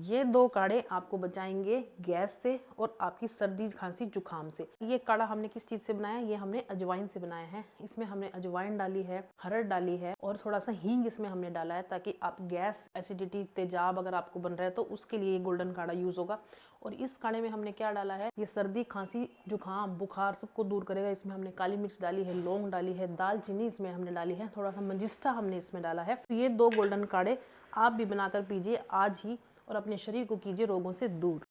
ये 2 काढ़े आपको बचाएंगे गैस से और आपकी सर्दी खांसी जुकाम से। ये काढ़ा हमने किस चीज़ से बनाया है? ये हमने अजवाइन से बनाया है। इसमें हमने अजवाइन डाली है, हरड़ डाली है और थोड़ा सा हींग इसमें हमने डाला है, ताकि आप गैस, एसिडिटी, तेजाब अगर आपको बन रहा है तो उसके लिए ये गोल्डन काढ़ा यूज़ होगा। और इस काढ़े में हमने क्या डाला है? ये सर्दी, खांसी, जुकाम, बुखार सबको दूर करेगा। इसमें हमने काली मिर्च डाली है, लौंग डाली है, दालचीनी इसमें हमने डाली है, थोड़ा सा मंजिष्ठा हमने इसमें डाला है। तो ये 2 गोल्डन काढ़े आप भी बनाकर पीजिए आज ही और अपने शरीर को कीजिए रोगों से दूर।